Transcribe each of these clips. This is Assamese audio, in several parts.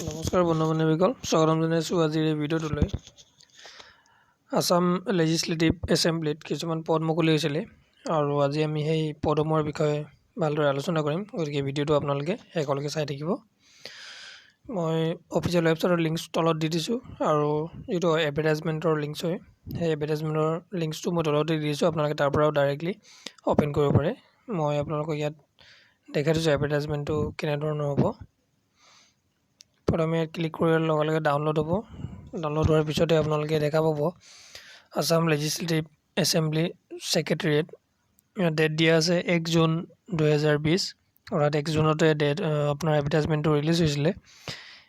নমস্কাৰ বন্ধু-বান্ধৱীসকল, স্বাগতম জনাইছোঁ আজিৰ এই ভিডিঅ'টোলৈ। আছাম লেজিছলেটিভ এছেম্বলিত কিছুমান পদ মুকলি হৈছিলে আৰু আজি আমি সেই পদসমূহৰ বিষয়ে ভালদৰে আলোচনা কৰিম। গতিকে ভিডিঅ'টো আপোনালোকে শেষলৈকে চাই থাকিব। মই অফিচিয়েল ৱেবছাইটৰ লিংকছ তলত দি দিছোঁ আৰু যিটো এডভাৰটাইজমেণ্টৰ লিংকছ হয় সেই এডভাৰটাইজমেণ্টৰ লিংকছটো মই তলতে দি দিছোঁ। আপোনালোকে তাৰ পৰাও ডাইৰেক্টলি অ'পেন কৰিব পাৰে। মই আপোনালোকক ইয়াত দেখাই দিছোঁ এডভাৰটাইজমেণ্টটো কেনেধৰণৰ হ'ব। প্ৰথমে ক্লিক কৰাৰ লগে লগে ডাউনলোড হ'ব। ডাউনলোড হোৱাৰ পিছতে আপোনালোকে দেখা পাব Assam legislative assembly secretariat. Date দিয়া আছে 1 জুন 2020, অৰ্থাৎ 1 জুনতে আপোনাৰ এডভাৰটাইজমেণ্টটো ৰিলিজ হৈছিলে।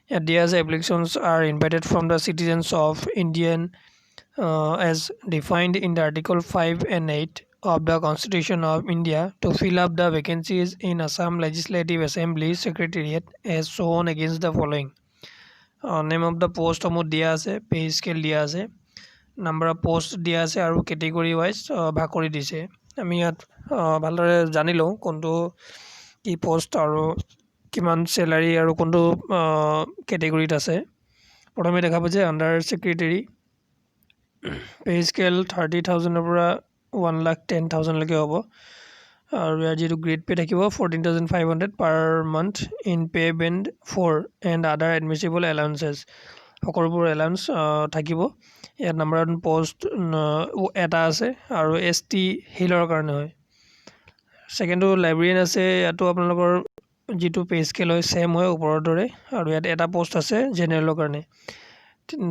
ইয়াত দিয়া আছে applications are invited from the citizens of Indian as defined in the article 5 and 8 of the Constitution of India to fill up the vacancies in Assam Legislative Assembly Secretariat as shown against the following. Name of the post সমূহ দিয়া আছে, পে স্কেল দিয়া আছে, নাম্বাৰ অফ পোষ্ট দিয়া আছে আৰু কেটেগৰী ৱাইজ ভাগ কৰি দিছে। আমি ইয়াত ভালদৰে জানি লওঁ কোনটো কি পোষ্ট আৰু কিমান চেলাৰী আৰু কোনটো কেটেগৰীত আছে। প্ৰথমে দেখা পাইছে আণ্ডাৰ ছেক্ৰেটেৰী, পে স্কেল 30,000ৰ পৰা 1,10,000লৈকে হ'ব আৰু ইয়াৰ যিটো গ্ৰেড পে থাকিব 14,500 per month in pay band 4 and other admissible এলাউন্সেছ। সকলোবোৰ এলাউন্স থাকিব। ইয়াত নাম্বাৰ অফ পোষ্ট এটা আছে আৰু ST হিলৰ কাৰণে হয়। ছেকেণ্ডটো লাইব্ৰেৰিয়ান আছে। ইয়াতো আপোনালোকৰ যিটো পে স্কেল হয় ছেম হয় ওপৰৰ দৰে আৰু ইয়াত এটা পোষ্ট আছে জেনেৰেলৰ কাৰণে।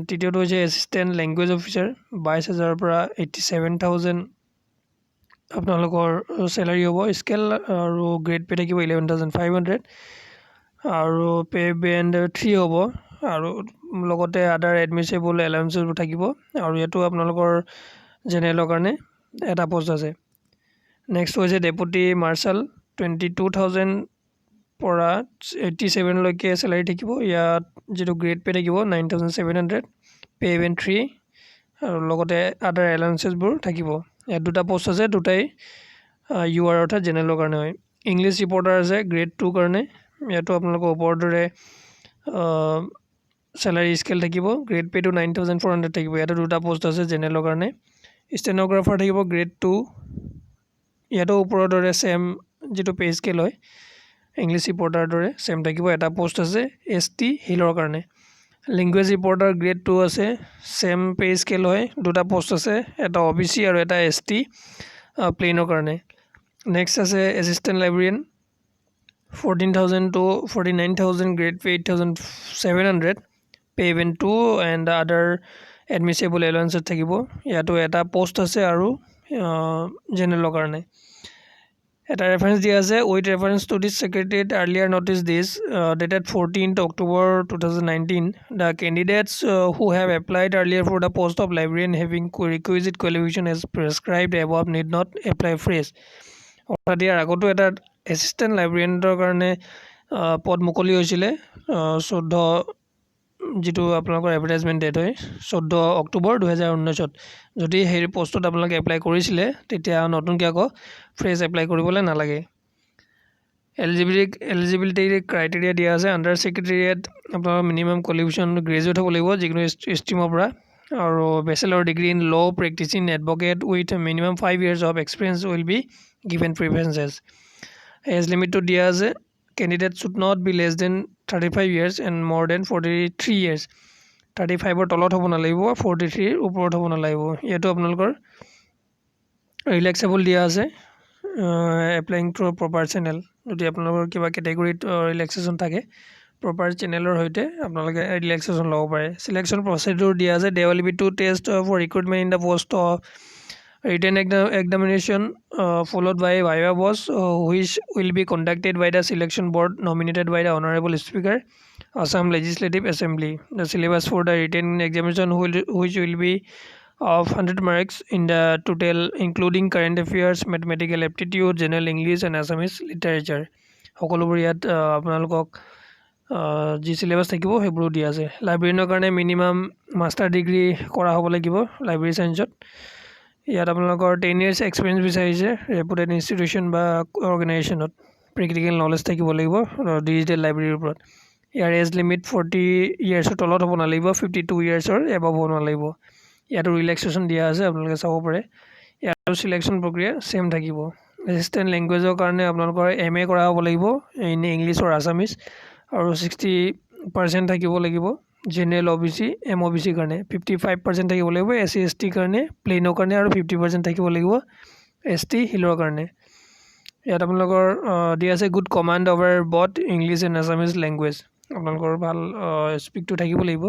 তৃতীয়টো হৈছে এছিষ্টেণ্ট লেংগুৱেজ অফিচাৰ, 22,000ৰ পৰা 87,000 আপোনালোকৰ চেলাৰী হ'ব। স্কেল আৰু গ্ৰেড পে থাকিব 11,500 আৰু পে বেণ্ড 3 হ'ব আৰু লগতে আদাৰ এডমিচিবল এলাউন্সেছবোৰ থাকিব আৰু ইয়াতো আপোনালোকৰ জেনেৰেলৰ কাৰণে এটা পোষ্ট আছে। নেক্সট হৈছে ডেপুটি মাৰ্শ্বাল, 22,000 পৰা 87লৈকে চেলাৰী থাকিব। ইয়াত যিটো গ্ৰেড পে থাকিব 9,700, পে বেণ্ড 3 আৰু লগতে আদাৰ এলাউন্সেছবোৰ থাকিব। ইয়াত দুটা পোষ্ট আছে, দুটাই UR অৰ্থাৎ জেনেৰেলৰ কাৰণে হয়। ইংলিছ ৰিপৰ্টাৰ আছে গ্ৰেড 2 কাৰণে। ইয়াতো আপোনালোকৰ ওপৰৰ দৰে চেলাৰী স্কেল থাকিব, গ্ৰেড পেটো 9,400 থাকিব। ইয়াতো দুটা পোষ্ট আছে জেনেৰেলৰ কাৰণে। ষ্টেন'গ্ৰাফাৰ থাকিব গ্ৰেড 2, ইয়াতো ওপৰৰ দৰে ছেম যিটো পে স্কেল হয় ইংলিছ ৰিপৰ্টাৰ দৰে ছেম থাকিব। এটা পোষ্ট আছে ST হিলৰ কাৰণে। লেংগুৱেজ ৰিপৰ্টাৰ গ্ৰেড 2 আছে, ছেম পে স্কেল হয়, দুটা পোষ্ট আছে, এটা OBC আৰু এটা ST প্লেইনৰ কাৰণে। নেক্সট আছে assistant librarian, 14,000 to 49,000, grade pay 8,700, pay band 2 and other admissible এলাউন্সেছ থাকিব। ইয়াতো এটা পোষ্ট আছে আৰু জেনেৰেলৰ কাৰণে। এটা ৰেফাৰেঞ্চ দিয়া আছে, with reference to this secretariat earlier notice this dated 14th October 2019, the candidates who have applied earlier for the post of librarian having requisite qualification as prescribed above need not apply fresh. অৰ্থাৎ ইয়াৰ আগতো এটা এছিষ্টেণ্ট লাইব্ৰেৰিয়ানৰ কাৰণে পদ মুকলি হৈছিলে 14 যিটো আপোনালোকৰ এডভাৰটাইজমেণ্ট ডেট হয় 14 অক্টোবৰ 2019। যদি সেই পোষ্টত আপোনালোকে এপ্লাই কৰিছিলে তেতিয়া নতুনকৈ আকৌ ফ্ৰেছ এপ্লাই কৰিবলৈ নালাগে। এলিজিবিলিটি ক্ৰাইটেৰিয়া দিয়া আছে। আণ্ডাৰ ছেক্ৰেটেৰিয়েট আপোনালোকৰ মিনিমাম কোৱালিফিকেশ্যন গ্ৰেজুৱেট হ'ব লাগিব যিকোনো ষ্ট্ৰীমৰ পৰা আৰু bachelor degree in law' practising advocate with minimum 5 years of experience will be given preferences. Age লিমিটটো দিয়া আছে, candidate should not be less than 35 years and more than 43 years। 35ৰ তলত হ'ব নালাগিব, 43ৰ ওপৰত হ'ব নালাগিব। ইয়াতো আপোনালোকৰ ৰিলেক্সেবল দিয়া আছে, এপ্লাইং থ্ৰু প্ৰপাৰ চেনেল। যদি আপোনালোকৰ কিবা কেটেগৰীত ৰিলেক্সেশ্যন থাকে প্ৰপাৰ চেনেলৰ সৈতে আপোনালোকে ৰিলেক্সেশ্যন ল'ব পাৰে। চিলেকশ্যন প্ৰচিডিউৰ দিয়া আছে, they will be 2 tests for recruitment in the post of written examination followed by viva voce which will be conducted by the selection board nominated by the honorable speaker Assam Legislative Assembly. The syllabus for the written examination which will be of 100 marks in the total including current affairs, mathematical aptitude, general English and Assamese literature. সকলোবোৰ ইয়াত আপোনালোকক যি চিলেবাছ থাকিব সেইবোৰো দিয়া আছে। লাইব্ৰেৰীয়ানৰ কাৰণে মিনিমাম মাষ্টাৰ ডিগ্ৰী কৰা হ'ব লাগিব লাইব্ৰেৰী ছায়েন্সত। ইয়াত আপোনালোকৰ 10 years এক্সপিৰিয়েঞ্চ বিচাৰিছে ৰেপুটেড ইনষ্টিটিউশ্যন বা অৰ্গেনাইজেশ্যনত। প্ৰেক্টিকেল নলেজ থাকিব লাগিব ডিজিটেল লাইব্ৰেৰীৰ ওপৰত। ইয়াৰ এজ লিমিট 40 ইয়াৰ্ছৰ তলত হ'ব নালাগিব, 52 ইয়াৰ্ছৰ এবাভ হ'ব নালাগিব। ইয়াতো ৰিলেক্সেশ্যন দিয়া আছে, আপোনালোকে চাব পাৰে। ইয়াৰ চিলেকশ্যন প্ৰক্ৰিয়া ছেম থাকিব। এছিষ্টেণ্ট লেংগুৱেজৰ কাৰণে আপোনালোকৰ MA কৰা হ'ব লাগিব ইন ইংলিছ অৰ আছামিজ, আৰু 60% থাকিব লাগিব জেনেৰেল OBC MOBC কাৰণে, 55% থাকিব লাগিব SC ST কাৰণে প্লেইনৰ কাৰণে, আৰু 50% থাকিব লাগিব ST হিলৰ কাৰণে। ইয়াত আপোনালোকৰ দিয়া আছে good command over both English and Assamese language, আপোনালোকৰ ভাল স্পীকটো থাকিব লাগিব।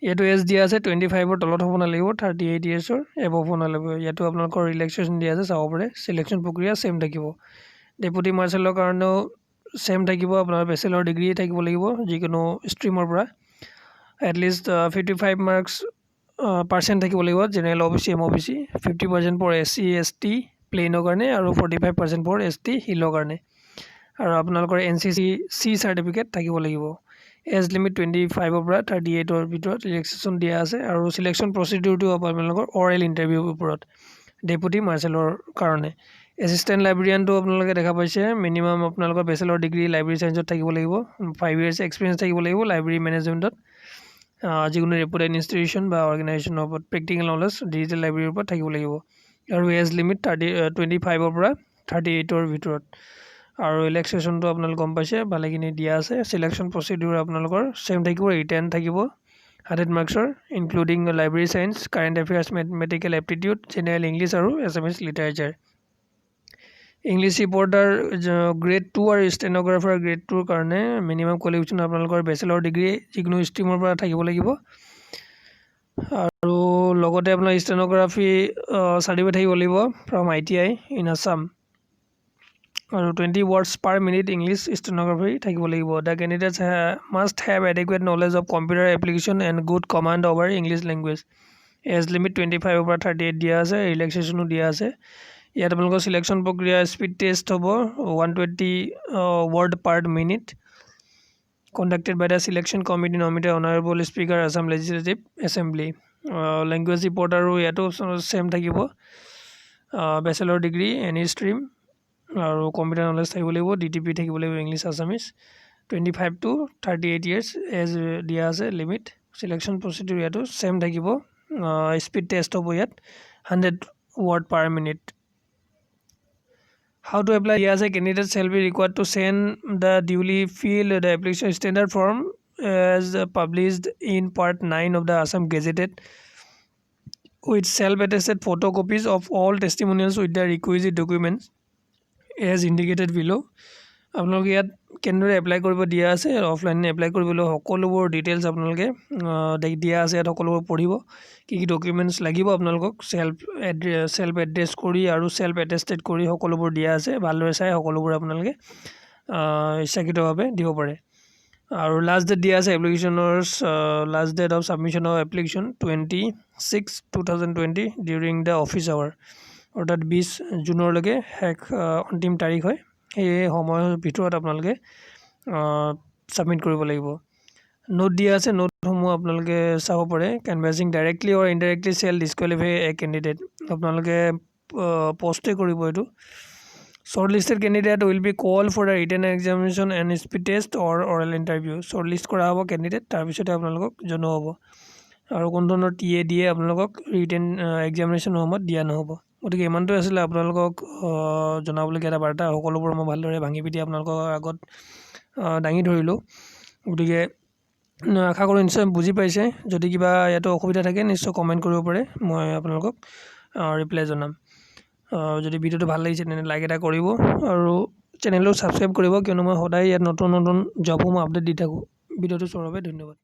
ইয়াতো এজ দিয়া আছে 25ৰ তলত হ'ব নালাগিব, 38 ইয়াৰ্ছৰ এবাভ হ'ব নালাগিব। ইয়াতো আপোনালোকৰ ৰিলেক্সেশ্যন দিয়া আছে, চাব পাৰে। চিলেকশ্যন প্ৰক্ৰিয়া ছেম থাকিব। ডেপুটি মাৰ্শ্বেলৰ কাৰণেও ছেম থাকিব, আপোনাৰ বেচেলৰ ডিগ্ৰী থাকিব লাগিব যিকোনো ষ্ট্ৰীমৰ পৰা। এটলিষ্ট 55 মাৰ্কছ থাকিব লাগিব জেনেৰেল OBC MOBC, 50% ফৰ SC ST প্লেইনৰ কাৰণে, আৰু 45% ফৰ ST হিলৰ কাৰণে। আৰু আপোনালোকৰ NCC C চাৰ্টিফিকেট থাকিব লাগিব। এজ লিমিট 25ৰ পৰা 38ৰ ভিতৰত ৰিলেক্সেশ্যন দিয়া আছে। আৰু চিলেকশ্যন প্ৰচিডিউৰটো আপোনালোকৰ অৰেল ইণ্টাৰভিউৰ ওপৰত ডেপুটি মাৰ্শ্বেলৰ কাৰণে। এছিষ্টেণ্ট লাইব্ৰেৰিয়ানটো আপোনালোকে দেখা পাইছে, মিনিমাম আপোনালোকৰ বেচেলৰ ডিগ্ৰী লাইব্ৰেৰী চায়েন্সত থাকিব লাগিব, 5 ইয়াৰ্ছ এক্সপিৰিয়েঞ্চ থাকিব লাগিব লাইব্ৰেৰী মেনেজমেণ্টত, যিকোনো ৰেপুটেড ইনষ্টিটিউশ্যন বা অৰ্গেনাইজেশ্যনৰ ওপৰত প্ৰেক্টিকেল নলেজ ডিজিটেল লাইব্ৰেৰীৰ ওপৰত থাকিব লাগিব। আৰু এজ লিমিট 25ৰ পৰা 38ৰ ভিতৰত। আৰু ৰিলেক্সেশ্যনটো আপোনালোকে গম পাইছে, ভালেখিনি দিয়া আছে। চিলেকশ্যন প্ৰচিডিউৰ আপোনালোকৰ ছেম থাকিব, ৰিটেন থাকিব 100 মাৰ্কছৰ, including library science, current affairs, mathematical aptitude, general English আৰু Assamese literature. English reporter grade 2 আৰু ষ্টেন'গ্ৰাফাৰ গ্ৰেড 2ৰ কাৰণে মিনিমাম কোৱালিফিকেশ্যন আপোনালোকৰ বেচেলৰ ডিগ্ৰী যিকোনো ষ্ট্ৰীমৰ পৰা থাকিব লাগিব। আৰু লগতে আপোনাৰ ষ্টেন'গ্ৰাফী চাৰ্টিফিকেট থাকিব লাগিব ফ্ৰম ITI ইন আছাম, আৰু 20 words per minute English stenography থাকিব লাগিব। The candidates must have adequate knowledge of computer application and good command over English language. Age limit 25ৰ পৰা 38 দিয়া আছে, ৰিলেক্সেশ্যনো দিয়া আছে। ইয়াত আপোনালোকৰ চিলেকশ্যন প্ৰক্ৰিয়া স্পীড টেষ্ট হ'ব 120 word per minute, conducted by the selection committee nominated honorable speaker Assam Legislative Assembly. Language ৰিপৰ্টাৰো ইয়াতো ছেম থাকিব, বেচেলৰ ডিগ্ৰী এনি ষ্ট্ৰীম, আৰু কম্পিউটাৰ নলেজ থাকিব লাগিব, DTP থাকিব লাগিব English Assamese, 25 to 38 years age দিয়া আছে লিমিট। চিলেকশ্যন প্ৰচিডিউৰ ইয়াতো ছেম থাকিব, স্পীড টেষ্ট হ'ব ইয়াত 100 word per minute. How to apply দিয়া আছে, candidates shall be required to send the duly filled the application standard form as published in part 9 of the Assam Gazetted with self-attested photocopies of all testimonials with the requisite documents as indicated below. আপোনালোকে ইয়াত কেনেদৰে এপ্লাই কৰিব দিয়া আছে, অফলাইন এপ্লাই কৰিবলৈ সকলোবোৰ ডিটেইলছ আপোনালোকে দিয়া আছে। ইয়াত সকলোবোৰ পঢ়িব, কি কি ডকুমেণ্টছ লাগিব আপোনালোকক চেল্ফ এড্ৰেছ কৰি আৰু চেল্ফ এটেষ্টেড কৰি সকলোবোৰ দিয়া আছে। ভালদৰে চাই সকলোবোৰ আপোনালোকে ইচ্ছাকৃতভাৱে দিব পাৰে। আৰু লাষ্ট ডেট দিয়া আছে এপ্লিকেশ্যনৰ, last date of submission of application 26/2020 during the office hour, অৰ্থাৎ 20 জুনলৈকে শেষ অন্তিম তাৰিখ হয়। সেই সময়ৰ ভিতৰত আপোনালোকে ছাবমিট কৰিব লাগিব। নোট দিয়া আছে, নোটসমূহ আপোনালোকে চাব পাৰে। Canvassing directly or indirectly shall disqualify a candidate, আপোনালোকে পষ্টে কৰিব এইটো। Short listed candidate will be call for the written examination and speed test or oral interview. Short list কৰা হ'ব কেণ্ডিডেট, তাৰপিছতে আপোনালোকক জনোৱা হ'ব। আৰু কোনো ধৰণৰ TA দিয়ে আপোনালোকক ৰিটেন এক্সামিনেশ্যনৰ সময়ত দিয়া নহ'ব। গতিকে ইমানটোৱে আছিলে আপোনালোকক জনাবলগীয়া এটা বাৰ্তা। সকলোবোৰ মই ভালদৰে ভাঙি পিটি আপোনালোকৰ আগত দাঙি ধৰিলোঁ। গতিকে আশা কৰোঁ নিশ্চয় বুজি পাইছে। যদি কিবা ইয়াতো অসুবিধা থাকে নিশ্চয় কমেণ্ট কৰিব পাৰে, মই আপোনালোকক ৰিপ্লাই জনাম। যদি ভিডিঅ'টো ভাল লাগিছে তেনে লাইক এটা কৰিব, আৰু চেনেলটো ছাবস্ক্ৰাইব কৰিব, কিয়নো মই সদায় ইয়াত নতুন নতুন জবসমূহ আপডেট দি থাকোঁ। ভিডিঅ'টো চোৱাৰ বাবে ধন্যবাদ।